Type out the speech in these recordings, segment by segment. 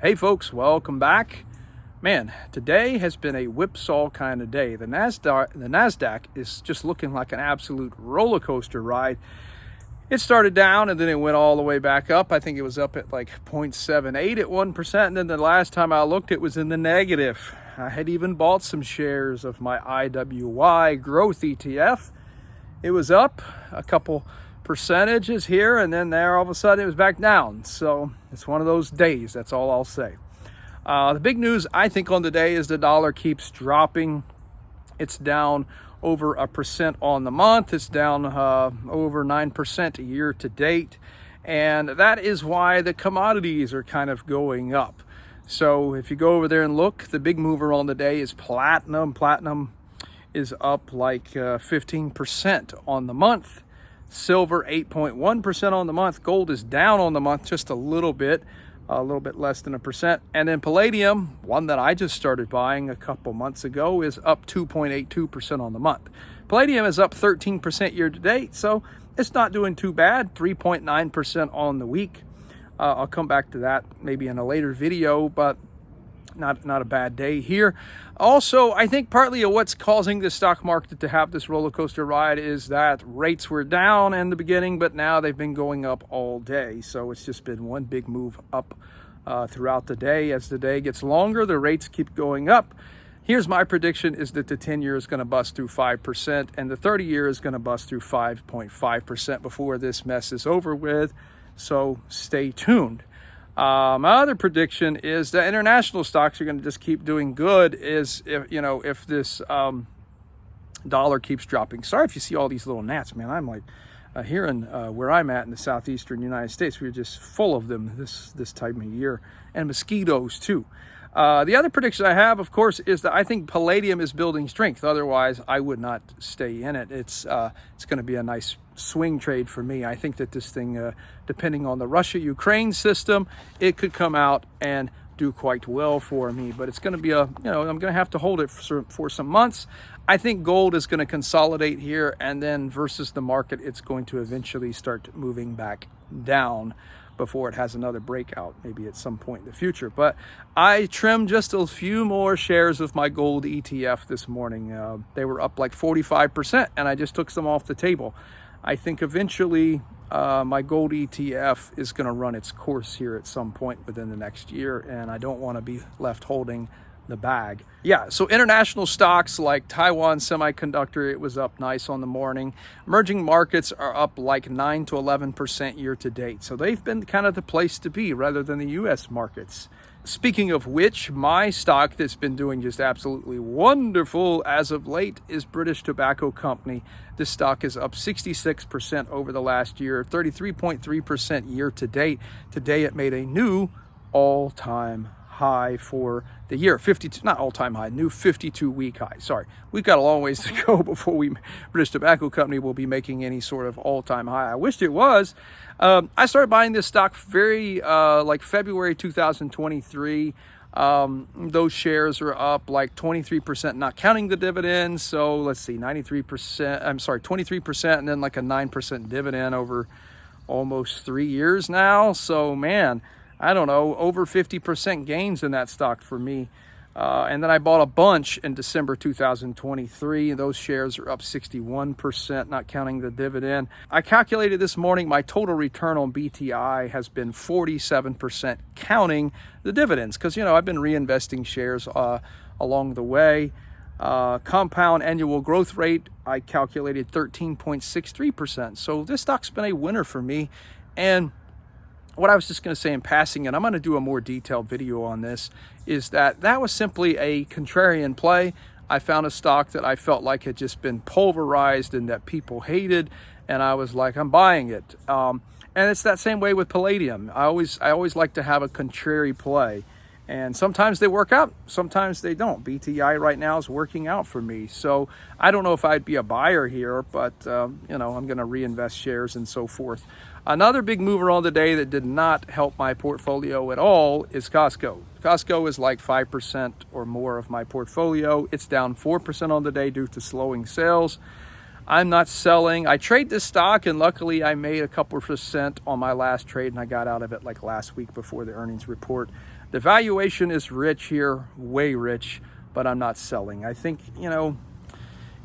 Hey folks, welcome back. Man, today has been a whipsaw kind of day. The Nasdaq is just looking like an absolute roller coaster ride. It started down and then it went all the way back up. I think it was up at like 0.78 at 1%. And then the last time I looked, it was in the negative. I had even bought some shares of my IWY growth ETF. It was up a couple percentages here and then there, all of a sudden it was back down. So it's one of those days, that's all I'll say. The big news I think on the day is the dollar keeps dropping. It's down over 1% on the month. It's down over 9% year to date. And that is why the commodities are kind of going up. So if you go over there and look, the big mover on the day is platinum. Platinum is up like 15% on the month. Silver 8.1% on the month. Gold is down on the month just a little bit less than 1%. And then palladium, one that I just started buying a couple months ago, is up 2.82% on the month. Palladium is up 13% year to date, so it's not doing too bad. 3.9% on the week. I'll come back to that maybe in a later video, but not a bad day here. Also, I think partly of what's causing the stock market to have this roller coaster ride is that rates were down in the beginning, but now they've been going up all day. So it's just been one big move up throughout the day. As the day gets longer, the rates keep going up. Here's my prediction is that the 10-year is going to bust through 5% and the 30-year is going to bust through 5.5% before this mess is over with. So stay tuned. My other prediction is that international stocks are going to just keep doing good if this dollar keeps dropping. Sorry if you see all these little gnats, man. I'm like here in where I'm at in the southeastern United States, we're just full of them this time of year, and mosquitoes too. The other prediction I have, of course, is that I think palladium is building strength. Otherwise, I would not stay in it. It's going to be a nice swing trade for me. I think that this thing, depending on the Russia-Ukraine system, it could come out and do quite well for me. But it's going to be I'm going to have to hold it for some months. I think gold is going to consolidate here, and then versus the market, it's going to eventually start moving back down before it has another breakout, maybe at some point in the future. But I trimmed just a few more shares of my gold ETF this morning. They were up like 45%, and I just took some off the table. I think eventually my gold ETF is going to run its course here at some point within the next year, and I don't want to be left holding the bag. Yeah, so international stocks like Taiwan Semiconductor, it was up nice on the morning. Emerging markets are up like 9 to 11% year to date. So they've been kind of the place to be rather than the US markets. Speaking of which, my stock that's been doing just absolutely wonderful as of late is British Tobacco Company. This stock is up 66% over the last year, 33.3% year to date. Today it made a new all-time high for the year. 52, not all-time high, new 52-week high. Sorry, we've got a long ways to go before British Tobacco Company will be making any sort of all-time high. I wished it was. I started buying this stock very like February 2023. Those shares are up like 23%, not counting the dividends. So let's see, 23%, and then like a 9% dividend over almost 3 years now. So man, I don't know, over 50% gains in that stock for me. And then I bought a bunch in December 2023. Those shares are up 61%, not counting the dividend. I calculated this morning my total return on BTI has been 47%, counting the dividends. Because, I've been reinvesting shares along the way. Compound annual growth rate, I calculated 13.63%. So this stock's been a winner for me. And what I was just going to say in passing, and I'm going to do a more detailed video on this, is that was simply a contrarian play. I found a stock that I felt like had just been pulverized and that people hated, and I was like, I'm buying it. And it's that same way with palladium. I always like to have a contrary play. And sometimes they work out, sometimes they don't. BTI right now is working out for me. So I don't know if I'd be a buyer here, but I'm going to reinvest shares and so forth. Another big mover on the day that did not help my portfolio at all is Costco. Costco is like 5% or more of my portfolio. It's down 4% on the day due to slowing sales. I'm not selling. I trade this stock, and luckily I made a couple percent on my last trade, and I got out of it like last week before the earnings report. The valuation is rich here, way rich, but I'm not selling. I think,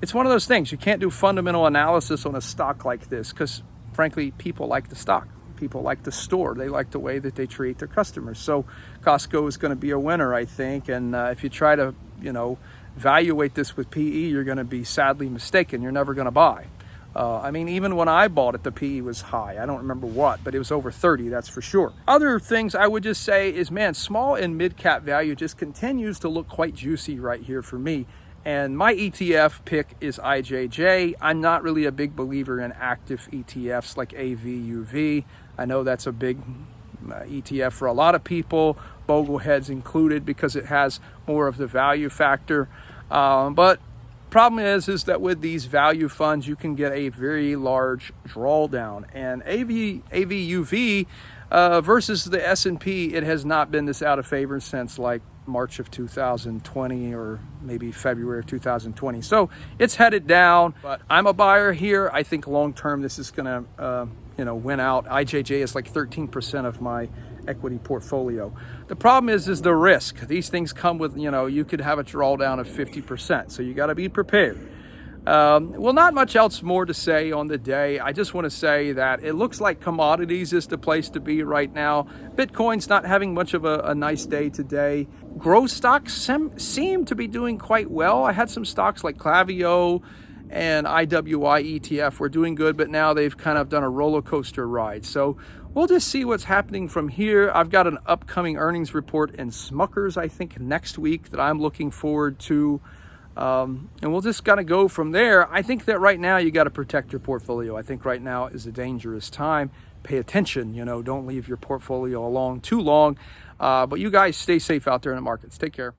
it's one of those things. You can't do fundamental analysis on a stock like this because, frankly, people like the stock. People like the store. They like the way that they treat their customers. So Costco is going to be a winner, I think. And if you try to, evaluate this with PE, you're going to be sadly mistaken. You're never going to buy. Even when I bought it, the PE was high. I don't remember what, but it was over 30, that's for sure. Other things I would just say is, man, small and mid cap value just continues to look quite juicy right here for me. And my ETF pick is IJJ. I'm not really a big believer in active ETFs like AVUV. I know that's a big ETF for a lot of people, Bogleheads included, because it has more of the value factor. But problem is that with these value funds, you can get a very large drawdown. And AVUV versus the S&P, it has not been this out of favor since like March of 2020 or maybe February of 2020. So it's headed down, but I'm a buyer here. I think long term this is going to win out. IJJ is like 13% of my equity portfolio. The problem is the risk. These things come with, you could have a drawdown of 50%. So you got to be prepared. Well, not much else more to say on the day. I just want to say that it looks like commodities is the place to be right now. Bitcoin's not having much of a nice day today. Growth stocks seem to be doing quite well. I had some stocks like Clavio and IWI ETF were doing good, but now they've kind of done a roller coaster ride. So we'll just see what's happening from here. I've got an upcoming earnings report in Smuckers, I think, next week that I'm looking forward to. And we'll just kind of go from there. I think that right now you got to protect your portfolio. I think right now is a dangerous time. Pay attention, don't leave your portfolio alone too long. But you guys stay safe out there in the markets. Take care.